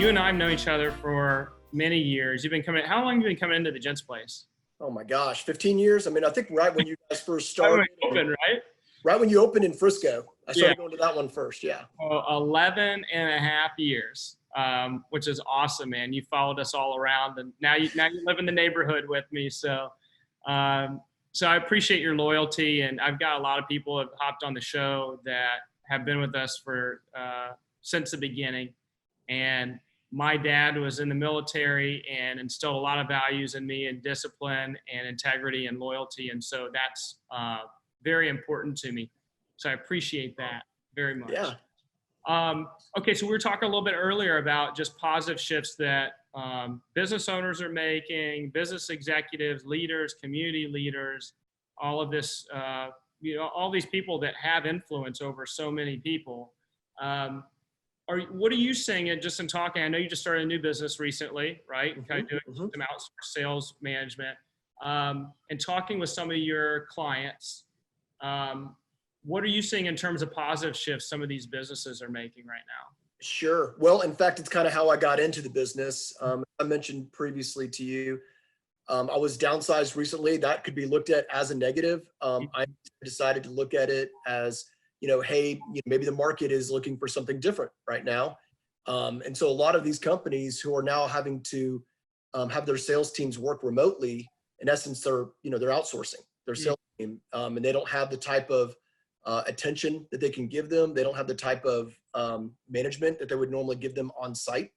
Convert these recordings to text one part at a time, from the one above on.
you and I have known each other for many years. How long have you been coming into the Gents Place? Oh my gosh, 15 years? I mean, I think right when you guys first Right when started, it opened, right? right when you opened in Frisco, I started going to that one first, yeah. Well, 11 and a half years, which is awesome, man. You followed us all around, and now you live in the neighborhood with me. So I appreciate your loyalty, and I've got a lot of people who have hopped on the show that have been with us for since the beginning. And my dad was in the military and instilled a lot of values in me, and discipline and integrity and loyalty. And so that's very important to me. So I appreciate that very much. Yeah. Okay, so we were talking a little bit earlier about just positive shifts that business owners are making, business executives, leaders, community leaders, all of this, all these people that have influence over so many people. What are you seeing just in talking? I know you just started a new business recently, right? And kind of doing some outsourced sales management, and talking with some of your clients. What are you seeing in terms of positive shifts some of these businesses are making right now? Sure. Well, in fact, it's kind of how I got into the business. I mentioned previously to you, I was downsized recently. That could be looked at as a negative. I decided to look at it as, hey, maybe the market is looking for something different right now. And so a lot of these companies who are now having to have their sales teams work remotely, in essence, they're outsourcing their sales team, and they don't have the type of attention that they can give them. They don't have the type of management that they would normally give them on site.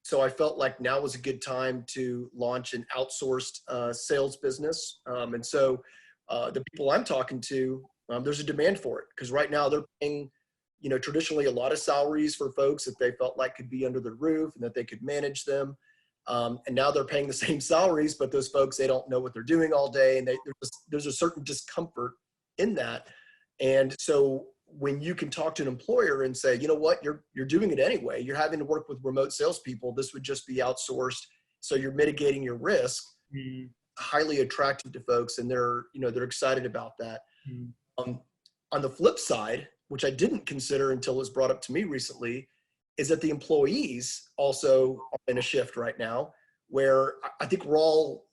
So I felt like now was a good time to launch an outsourced sales business. And so the people I'm talking to, there's a demand for it, because right now they're paying, traditionally a lot of salaries for folks that they felt like could be under the roof and that they could manage them. And now they're paying the same salaries, but those folks, they don't know what they're doing all day. And there's a certain discomfort in that. And so when you can talk to an employer and say, you know what, you're doing it anyway, you're having to work with remote salespeople, this would just be outsourced, so you're mitigating your risk, highly attractive to folks, and they're excited about that. On the flip side, which I didn't consider until it was brought up to me recently, is that the employees also are in a shift right now, where I think we're all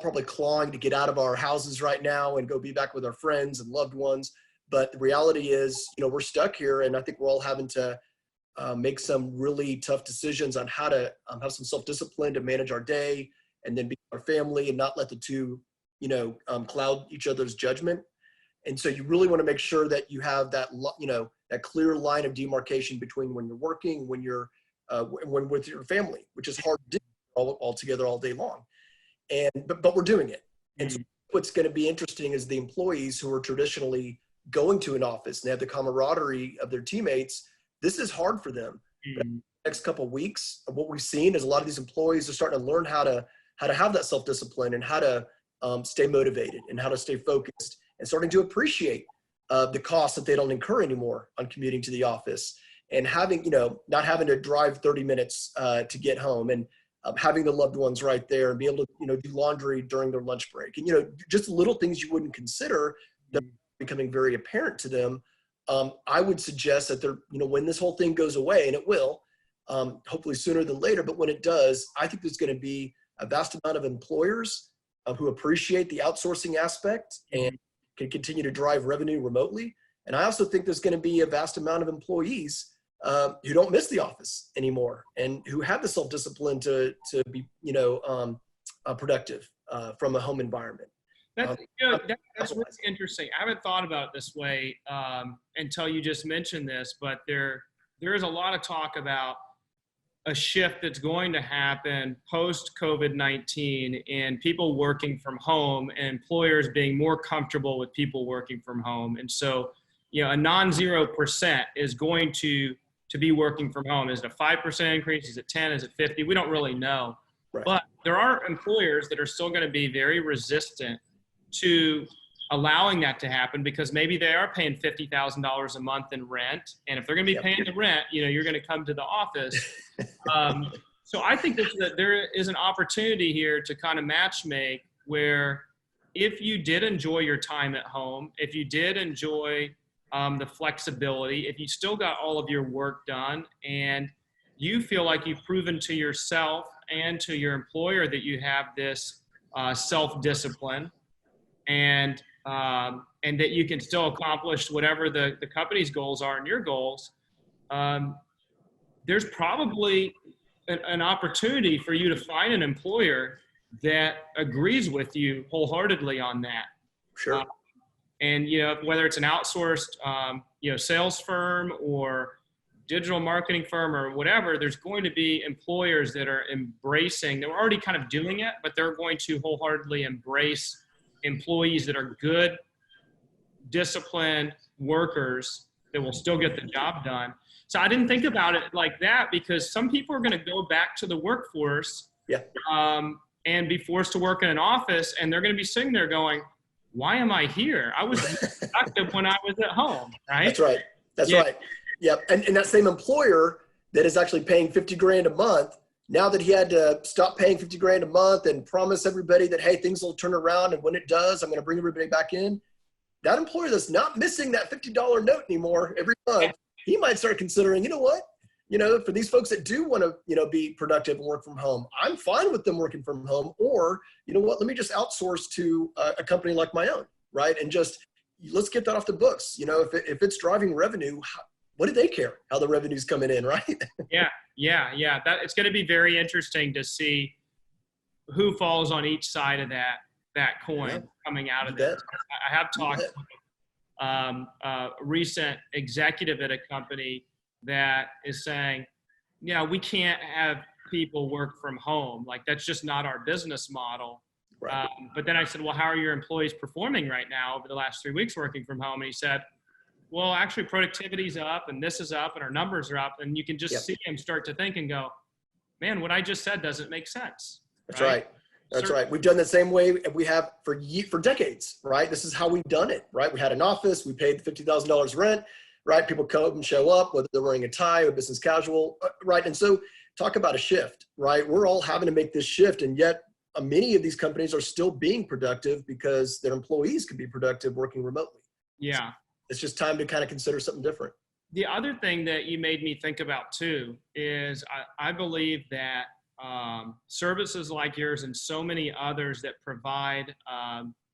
probably clawing to get out of our houses right now and go be back with our friends and loved ones. But the reality is, we're stuck here, and I think we're all having to make some really tough decisions on how to have some self-discipline to manage our day and then be our family and not let the two, cloud each other's judgment. And so you really want to make sure that you have that, that clear line of demarcation between when you're working, when you're when with your family, which is hard to do all together all day long. But we're doing it. And so what's going to be interesting is the employees who are traditionally going to an office and they have the camaraderie of their teammates. This is hard for them. But the next couple of weeks, what we've seen is a lot of these employees are starting to learn how to have that self-discipline and how to stay motivated and how to stay focused, and starting to appreciate the cost that they don't incur anymore on commuting to the office, and having, not having to drive 30 minutes to get home, and having the loved ones right there and be able to, do laundry during their lunch break. And, just little things you wouldn't consider that are becoming very apparent to them. I would suggest that they're, when this whole thing goes away, and it will, hopefully sooner than later, but when it does, I think there's going to be a vast amount of employers who appreciate the outsourcing aspect and can continue to drive revenue remotely. And I also think there's going to be a vast amount of employees who don't miss the office anymore and who have the self-discipline to be, productive from a home environment. That's really interesting. I haven't thought about it this way until you just mentioned this, but there is a lot of talk about a shift that's going to happen post-COVID-19 and people working from home and employers being more comfortable with people working from home. And so, a non-0% is going to be working from home. Is it a 5% increase? Is it 10? Is it 50? We don't really know. Right. But there are employers that are still going to be very resistant to allowing that to happen, because maybe they are paying $50,000 a month in rent. And if they're going to be paying the rent, you're going to come to the office. So I think that there is an opportunity here to kind of match make, where if you did enjoy your time at home, if you did enjoy the flexibility, if you still got all of your work done, and you feel like you've proven to yourself and to your employer that you have this self-discipline, and that you can still accomplish whatever the company's goals are and your goals, there's probably an opportunity for you to find an employer that agrees with you wholeheartedly on that. Sure. And, you know, whether it's an outsourced, sales firm or digital marketing firm or whatever, there's going to be employers that are embracing, they're already kind of doing it, but they're going to wholeheartedly embrace employees that are good, disciplined workers that will still get the job done. So I didn't think about it like that, because some people are going to go back to the workforce and be forced to work in an office, and they're going to be sitting there going, why am I here? I was productive when I was at home, right? That's right. That's right. Yep. And that same employer that is actually paying 50 grand a month, now that he had to stop paying 50 grand a month and promise everybody that, hey, things will turn around, and when it does, I'm going to bring everybody back in. That employer that's not missing that $50 note anymore every month, he might start considering, you know what? You know, for these folks that do want to, you know, be productive and work from home, I'm fine with them working from home. Or, you know what, let me just outsource to a company like my own, right? And just, let's get that off the books. You know, if it's driving revenue, what do they care how the revenue's coming in, right? Yeah. That it's going to be very interesting to see who falls on each side of that coin coming out of this. I have talked with a recent executive at a company that is saying, yeah, we can't have people work from home. Like, that's just not our business model. Right. But then I said, well, how are your employees performing right now over the last 3 weeks working from home? And he said, well, actually productivity's up and this is up and our numbers are up. And you can just see him start to think and go, man, what I just said doesn't make sense. That's right. That's right. We've done the same way we have for decades, right? This is how we've done it, right? We had an office, we paid the $50,000 rent, right? People come and show up, whether they're wearing a tie or business casual, right? And so talk about a shift, right? We're all having to make this shift, and yet many of these companies are still being productive because their employees can be productive working remotely. Yeah. So it's just time to kind of consider something different. The other thing that you made me think about too is I believe that services like yours and so many others that provide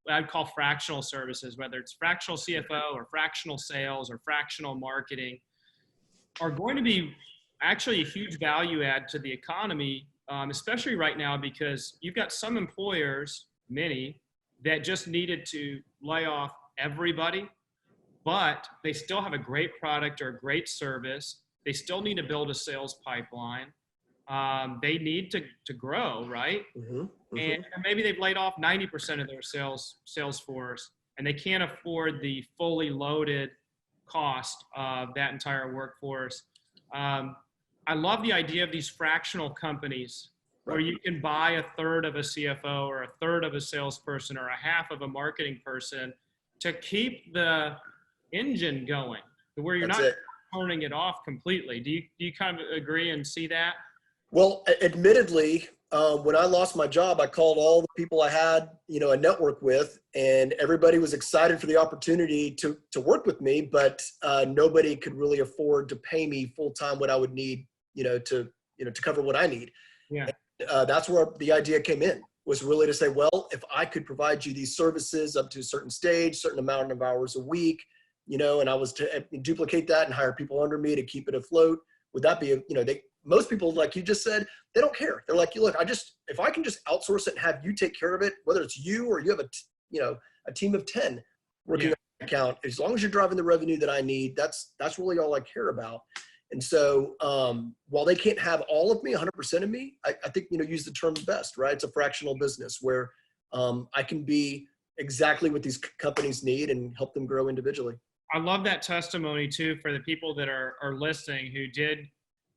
what I'd call fractional services, whether it's fractional CFO or fractional sales or fractional marketing, are going to be actually a huge value add to the economy, especially right now, because you've got some employers, many, that just needed to lay off everybody, but they still have a great product or a great service. They still need to build a sales pipeline. They need to grow, right? And maybe they've laid off 90% of their sales force, and they can't afford the fully loaded cost of that entire workforce. I love the idea of these fractional companies where you can buy a third of a CFO or a third of a salesperson or a half of a marketing person to keep the engine going, to where you're not turning it off completely. Do you kind of agree and see that? Well, admittedly, when I lost my job, I called all the people I had, you know, a network with, and everybody was excited for the opportunity to work with me, but nobody could really afford to pay me full time what I would need, to cover what I need. Yeah. And, that's where the idea came in, was really to say, well, if I could provide you these services up to a certain stage, certain amount of hours a week, and I was to duplicate that and hire people under me to keep it afloat, would that be, most people, like you just said, they don't care. They're like, look, if I can just outsource it and have you take care of it, whether it's you or you have a team of 10 working on an account, as long as you're driving the revenue that I need, that's really all I care about. And so while they can't have all of me, 100% of me, I think, use the term best, right? It's a fractional business where I can be exactly what these companies need and help them grow individually. I love that testimony too, for the people that are listening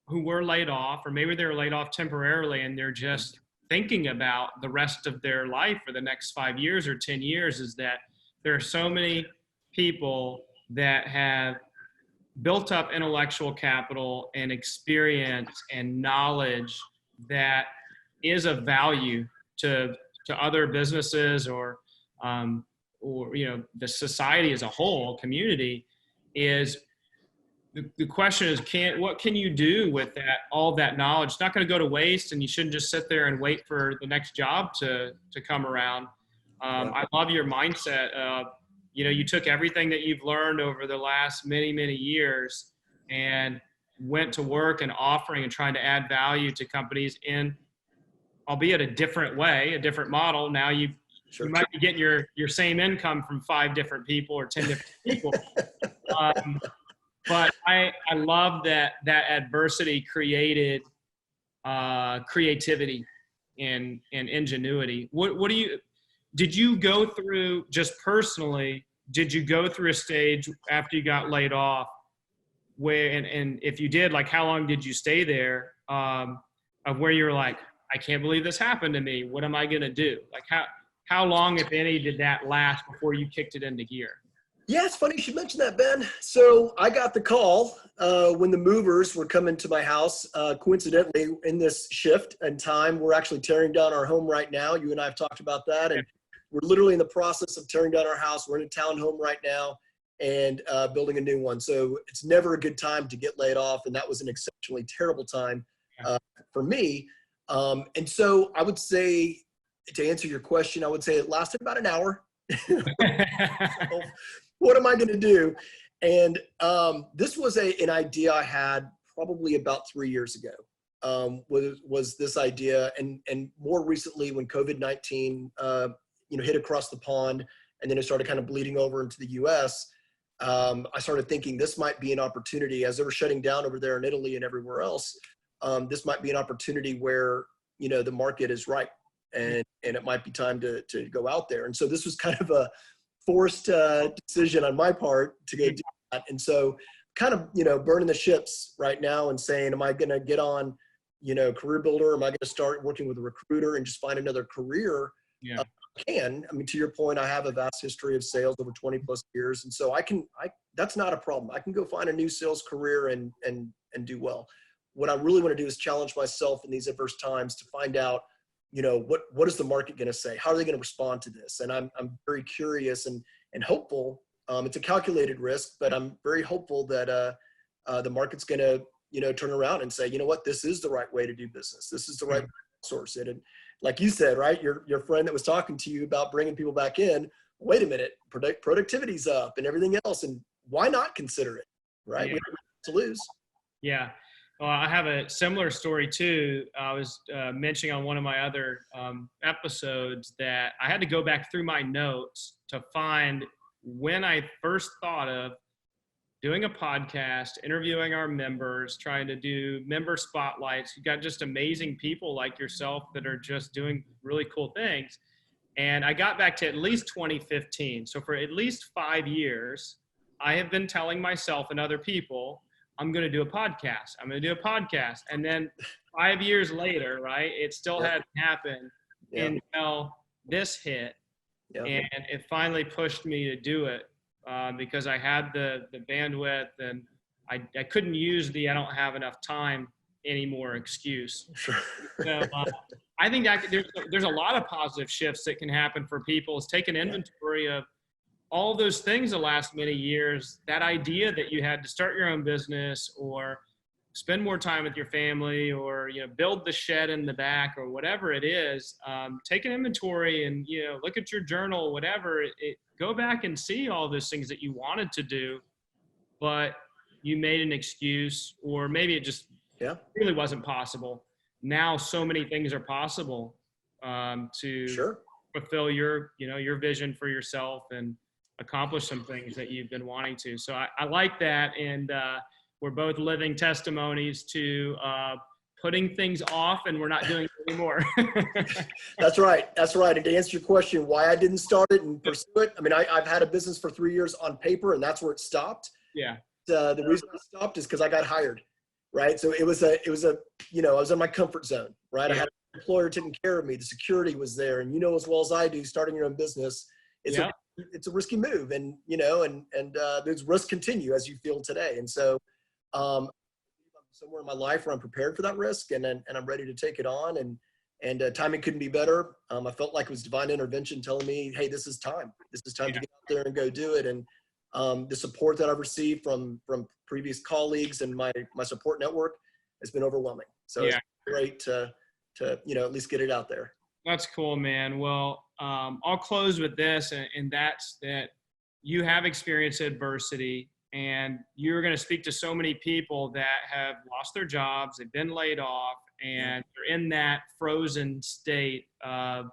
who were laid off, or maybe they were laid off temporarily and they're just thinking about the rest of their life for the next 5 years or 10 years, is that there are so many people that have built up intellectual capital and experience and knowledge that is of value to other businesses or the society as a whole, community, is the question is, what can you do with all that knowledge? It's not going to go to waste, and you shouldn't just sit there and wait for the next job to come around. I love your mindset of, you took everything that you've learned over the last many, many years and went to work and offering and trying to add value to companies in, albeit a different way, a different model. Now you might be getting your same income from 5 different people or 10 different people. But I love that adversity created creativity and ingenuity. Did you go through, just personally, did you go through a stage after you got laid off where, and if you did, like, how long did you stay there, of where you were like, I can't believe this happened to me. What am I going to do? Like, how long, if any, did that last before you kicked it into gear? Yeah, it's funny you should mention that, Ben. So I got the call when the movers were coming to my house. Coincidentally, in this shift and time, we're actually tearing down our home right now. You and I have talked about that. And we're literally in the process of tearing down our house. We're in a townhome right now and building a new one. So it's never a good time to get laid off. And that was an exceptionally terrible time for me. And so I would say, to answer your question, I would say it lasted about an hour. So, what am I going to do? And this was an idea I had probably about 3 years ago. Was this idea, and more recently when COVID-19 hit across the pond, and then it started kind of bleeding over into the U.S. I started thinking this might be an opportunity as they were shutting down over there in Italy and everywhere else. This might be an opportunity where the market is right, and it might be time to go out there. And so this was kind of a forced decision on my part to go do that. And so kind of, burning the ships right now and saying, am I going to get on, Career Builder? Am I going to start working with a recruiter and just find another career? Yeah. I mean, to your point, I have a vast history of sales over 20 plus years. And so that's not a problem. I can go find a new sales career and do well. What I really want to do is challenge myself in these adverse times to find out, what is the market going to say? How are they going to respond to this? And I'm very curious and hopeful. It's a calculated risk, but I'm very hopeful that the market's going to, turn around and say, you know what, this is the right way to do business. This is the right way to source it. And like you said, right, your friend that was talking to you about bringing people back in, wait a minute, productivity's up and everything else. And why not consider it, right? Yeah. We have to lose. Yeah. Well, I have a similar story too. I was mentioning on one of my other episodes that I had to go back through my notes to find when I first thought of doing a podcast, interviewing our members, trying to do member spotlights. You got just amazing people like yourself that are just doing really cool things. And I got back to at least 2015. So for at least 5 years, I have been telling myself and other people, I'm going to do a podcast. I'm going to do a podcast. And then 5 years later, right, it still hadn't happened until this hit. And it finally pushed me to do it because I had the bandwidth, and I couldn't use I don't have enough time anymore excuse. Sure. So I think that there's a lot of positive shifts that can happen for people. Is take an inventory of all those things the last many years, that idea that you had to start your own business or spend more time with your family or, build the shed in the back or whatever it is, take an inventory and, look at your journal, whatever, go back and see all those things that you wanted to do, but you made an excuse, or maybe it just really wasn't possible. Now, so many things are possible to fulfill your vision for yourself and accomplish some things that you've been wanting to. So I like that. And we're both living testimonies to putting things off, and we're not doing it anymore. That's right. And to answer your question, why I didn't start it and pursue it. I mean, I've had a business for 3 years on paper, and that's where it stopped. Yeah. The reason it stopped is because I got hired, right? So it was a, I was in my comfort zone, right? I had an employer taking care of me. The security was there. And as well as I do, starting your own business, it's a risky move, and there's risk continue as you feel today. And so I'm somewhere in my life where I'm prepared for that risk, and I'm ready to take it on, and timing couldn't be better. I felt like it was divine intervention telling me, hey, this is time to get out there and go do it. And The support that I've received from previous colleagues and my support network has been overwhelming. So it's great to at least get it out there. That's cool, man. Well, I'll close with this, and that's that you have experienced adversity, and you're going to speak to so many people that have lost their jobs, they've been laid off, and they're in that frozen state of,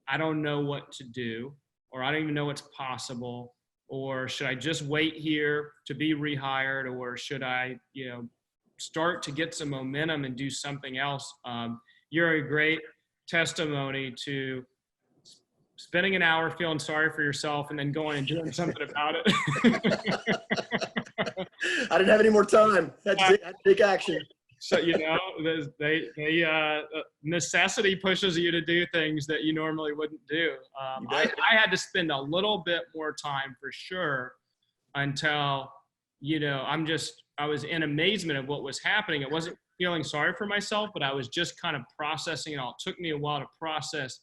I don't know what to do, or I don't even know what's possible, or should I just wait here to be rehired, or should I, start to get some momentum and do something else? You're a great testimony to spending an hour feeling sorry for yourself and then going and doing something about it. I didn't have any more time. I had to take action. So, necessity pushes you to do things that you normally wouldn't do. I had to spend a little bit more time for sure until, I was in amazement of what was happening. It wasn't feeling sorry for myself, but I was just kind of processing it all. It took me a while to process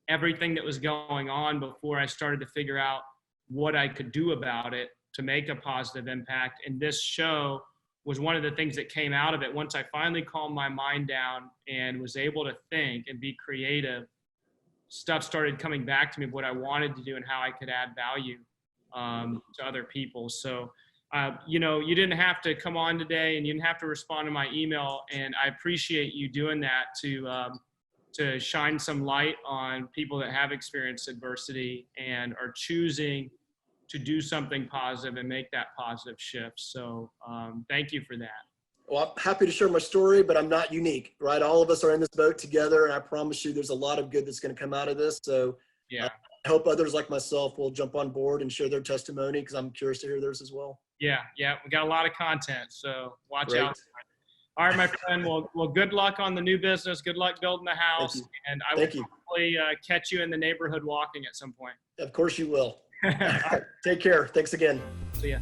everything that was going on before I started to figure out what I could do about it to make a positive impact. And this show was one of the things that came out of it. Once I finally calmed my mind down and was able to think and be creative, stuff started coming back to me of what I wanted to do and how I could add value to other people. So, you didn't have to come on today and you didn't have to respond to my email. And I appreciate you doing that to shine some light on people that have experienced adversity and are choosing to do something positive and make that positive shift. So thank you for that. Well, I'm happy to share my story, but I'm not unique, right? All of us are in this boat together, and I promise you there's a lot of good that's going to come out of this. So I hope others like myself will jump on board and share their testimony, because I'm curious to hear theirs as well. Yeah, we got a lot of content, so watch out. All right, my friend. Well, good luck on the new business. Good luck building the house, and I will probably catch you in the neighborhood walking at some point. Of course you will. Take care. Thanks again. See ya.